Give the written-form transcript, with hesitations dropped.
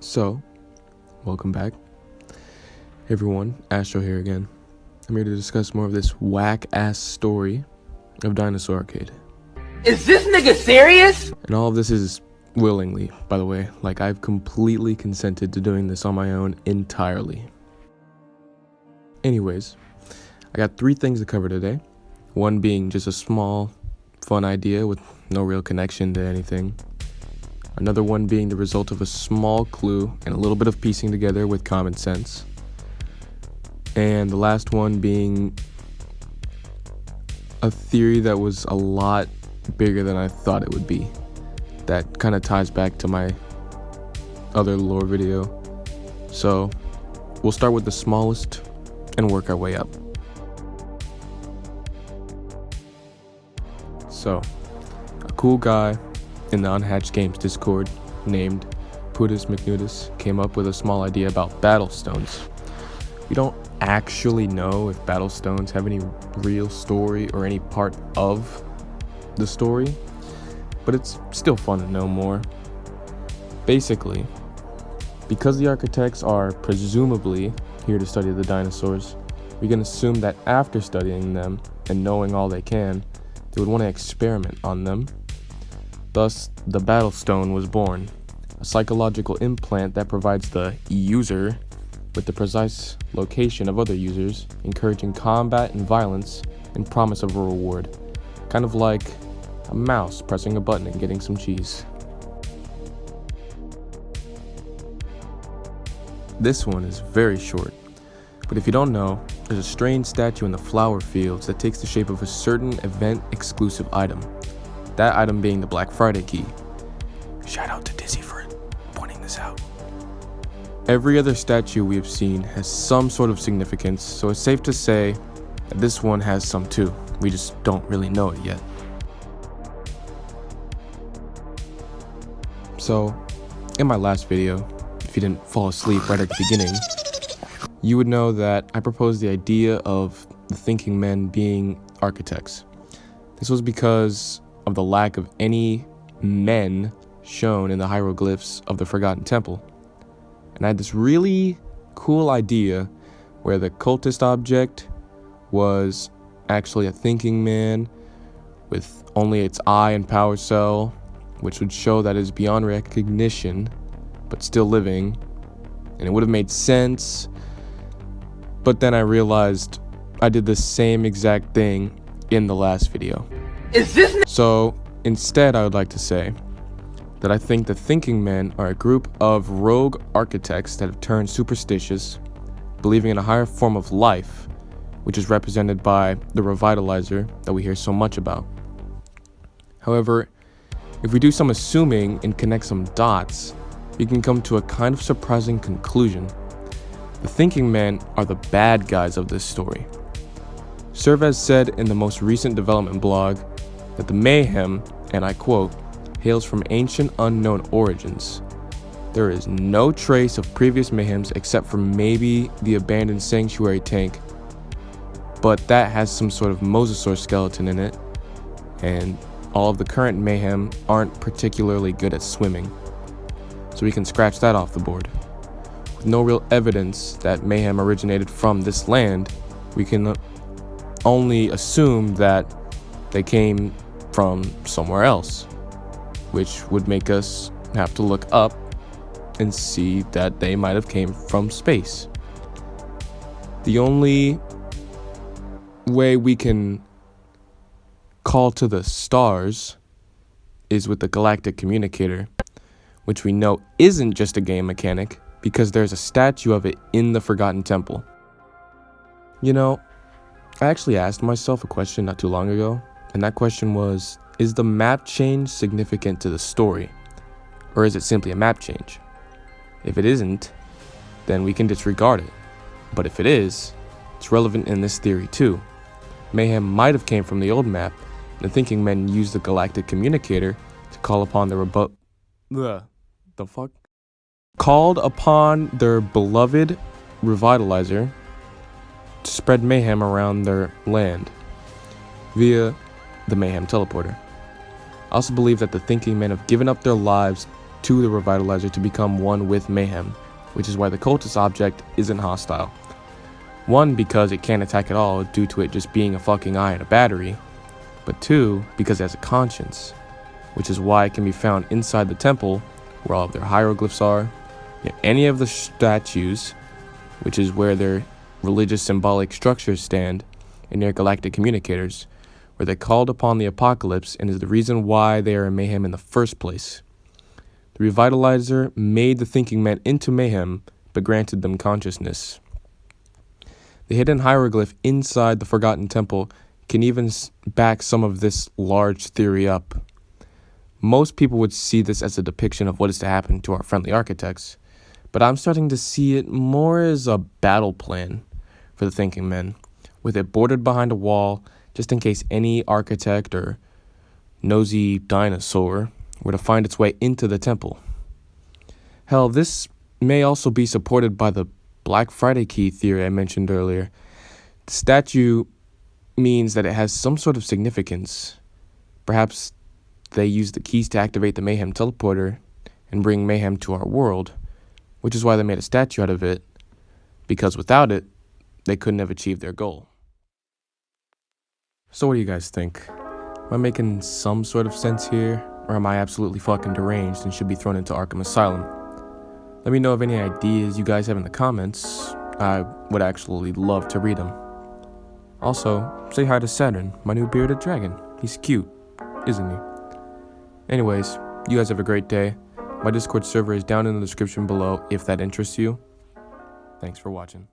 So, welcome back. Hey everyone, Astro here again. I'm here to discuss more of this whack-ass story of Dinosaur Arcade. Is this nigga serious? And all of this is willingly, by the way. Like, I've completely consented to doing this on my own entirely. Anyways, I got 3 things to cover today. One being just a small, fun idea with no real connection to anything. Another one being the result of a small clue and a little bit of piecing together with common sense. And the last one being a theory that was a lot bigger than I thought it would be. That kind of ties back to my other lore video. So we'll start with the smallest and work our way up. So, a cool guy in the Unhatched Games Discord named Putus McNudis came up with a small idea about battle stones. We don't actually know if battle stones have any real story or any part of the story, but it's still fun to know more. Basically, because the architects are presumably here to study the dinosaurs, we can assume that after studying them and knowing all they can, they would want to experiment on them. Thus, the battle stone was born, a psychological implant that provides the user with the precise location of other users, encouraging combat and violence and promise of a reward. Kind of like a mouse pressing a button and getting some cheese. This one is very short, but if you don't know, there's a strange statue in the flower fields that takes the shape of a certain event-exclusive item. That item being the Black Friday key. Shout out to Dizzy for pointing this out. Every other statue we have seen has some sort of significance, so it's safe to say that this one has some too. We just don't really know it yet. So, in my last video, if you didn't fall asleep right at the beginning, you would know that I proposed the idea of the thinking men being architects. This was because of the lack of any men shown in the hieroglyphs of the Forgotten Temple. And I had this really cool idea where the cultist object was actually a thinking man with only its eye and power cell, which would show that it is beyond recognition, but still living. And it would have made sense, but then I realized I did the same exact thing in the last video. So instead, I would like to say that I think the thinking men are a group of rogue architects that have turned superstitious, believing in a higher form of life, which is represented by the revitalizer that we hear so much about. However, if we do some assuming and connect some dots, we can come to a kind of surprising conclusion. The thinking men are the bad guys of this story. Servaz said in the most recent development blog that the mayhem, and I quote, hails from ancient unknown origins. There is no trace of previous mayhems except for maybe the abandoned sanctuary tank, but that has some sort of mosasaur skeleton in it, and all of the current mayhem aren't particularly good at swimming. So we can scratch that off the board. With no real evidence that mayhem originated from this land, we can only assume that they came from somewhere else, which would make us have to look up and see that they might have came from space. The only way we can call to the stars is with the galactic communicator, which we know isn't just a game mechanic because there's a statue of it in the Forgotten Temple. You know, I actually asked myself a question not too long ago, and that question was, is the map change significant to the story, or is it simply a map change? If it isn't, then we can disregard it. But if it is, it's relevant in this theory too. Mayhem might have came from the old map, and the thinking men used the galactic communicator to call upon called upon their beloved revitalizer to spread mayhem around their land via the mayhem teleporter. I also believe that the thinking men have given up their lives to the revitalizer to become one with mayhem, which is why the cultist object isn't hostile. One, because it can't attack at all due to it just being a fucking eye and a battery, but two, because it has a conscience, which is why it can be found inside the temple where all of their hieroglyphs are, near any of the statues, which is where their religious symbolic structures stand, and near galactic communicators, where they called upon the apocalypse and is the reason why they are in mayhem in the first place. The revitalizer made the thinking men into mayhem, but granted them consciousness. The hidden hieroglyph inside the Forgotten Temple can even back some of this large theory up. Most people would see this as a depiction of what is to happen to our friendly architects, but I'm starting to see it more as a battle plan for the thinking men, with it bordered behind a wall just in case any architect or nosy dinosaur were to find its way into the temple. Hell, this may also be supported by the Black Friday key theory I mentioned earlier. The statue means that it has some sort of significance. Perhaps they use the keys to activate the mayhem teleporter and bring mayhem to our world, which is why they made a statue out of it, because without it, they couldn't have achieved their goal. So what do you guys think? Am I making some sort of sense here, or am I absolutely fucking deranged and should be thrown into Arkham Asylum? Let me know of any ideas you guys have in the comments. I would actually love to read them. Also, say hi to Saturn, my new bearded dragon. He's cute, isn't he? Anyways, you guys have a great day. My Discord server is down in the description below if that interests you. Thanks for watching.